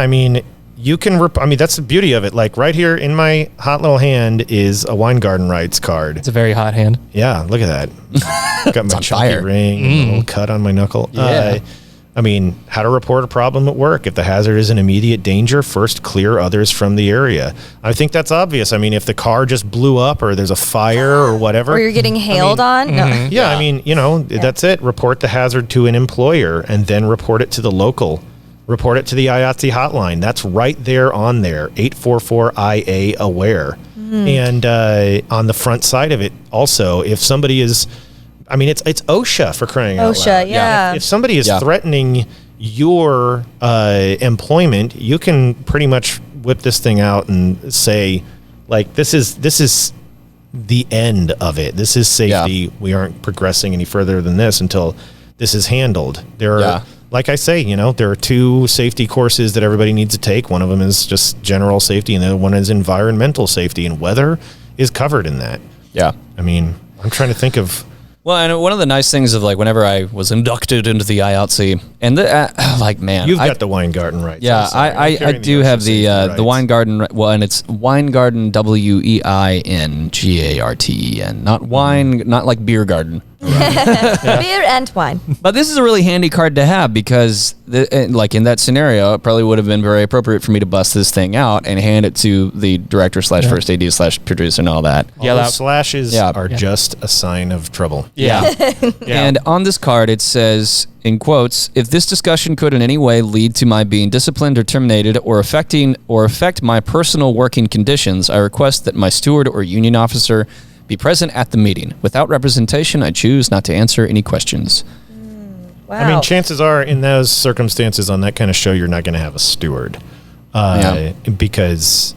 I mean, you can, that's the beauty of it. Like right here in my hot little hand is a wine garden rights card. It's a very hot hand. Yeah, look at that. Got my chunky ring, and a little cut on my knuckle. Yeah. I mean, how to report a problem at work. If the hazard is an immediate danger, first clear others from the area. I think that's obvious. I mean, if the car just blew up or there's a fire or whatever. Or you're getting hailed on. No. Yeah, I mean, that's it. Report the hazard to an employer and then report it to the local. Report it to the IATSE hotline. That's right there on there, 844-IA-AWARE. And on the front side of it, also, if somebody is, it's OSHA for crying out loud. OSHA, yeah. If somebody is threatening your employment, you can pretty much whip this thing out and say, like, this is the end of it. This is safety. Yeah. We aren't progressing any further than this until this is handled. There are. Like I say, there are 2 safety courses that everybody needs to take. One of them is just general safety, and the other one is environmental safety, and weather is covered in that. Yeah. I mean, I'm trying to think of... Well, and one of the nice things of, like, whenever I was inducted into the IATSE, and man... You've got the wine garden rights. Yeah, I do have the wine garden, well, and it's wine garden, WEINGARTEN, not wine, not like beer garden. Beer and wine. But this is a really handy card to have because, like in that scenario, it probably would have been very appropriate for me to bust this thing out and hand it to the director / first AD / producer and all that. All those slashes are just a sign of trouble. Yeah. And on this card, it says, in quotes, if this discussion could in any way lead to my being disciplined or terminated or affect my personal working conditions, I request that my steward or union officer be present at the meeting. Without representation, I choose not to answer any questions. Wow. I mean, chances are in those circumstances on that kind of show, you're not going to have a steward. Because,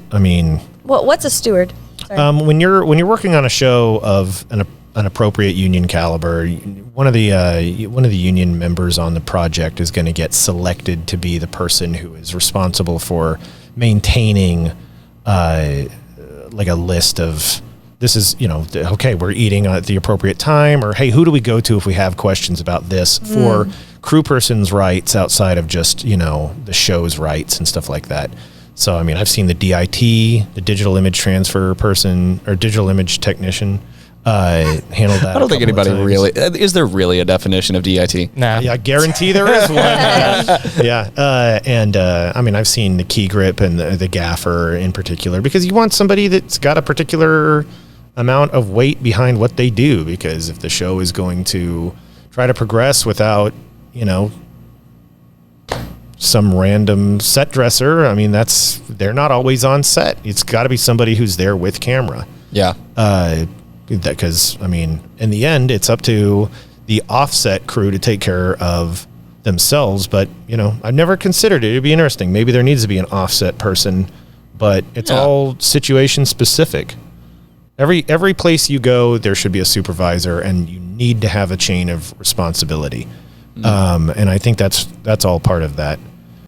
what's a steward? When you're working on a show of an appropriate union caliber, one of the union members on the project is going to get selected to be the person who is responsible for maintaining like a list of, this is, okay, we're eating at the appropriate time, or hey, who do we go to if we have questions about this for crew person's rights outside of just, the show's rights and stuff like that. So, I've seen the DIT, the digital image transfer person or digital image technician, handle that. I don't think anybody really, is there really a definition of DIT? No. Yeah, I guarantee there is one. I've seen the key grip and the gaffer in particular, because you want somebody that's got a particular amount of weight behind what they do, because if the show is going to try to progress without, some random set dresser, they're not always on set. It's got to be somebody who's there with camera. Yeah. Because, in the end, it's up to the offset crew to take care of themselves. But, I've never considered it. It'd be interesting. Maybe there needs to be an offset person, but it's all situation specific. Every place you go, there should be a supervisor, and you need to have a chain of responsibility. And I think that's all part of that.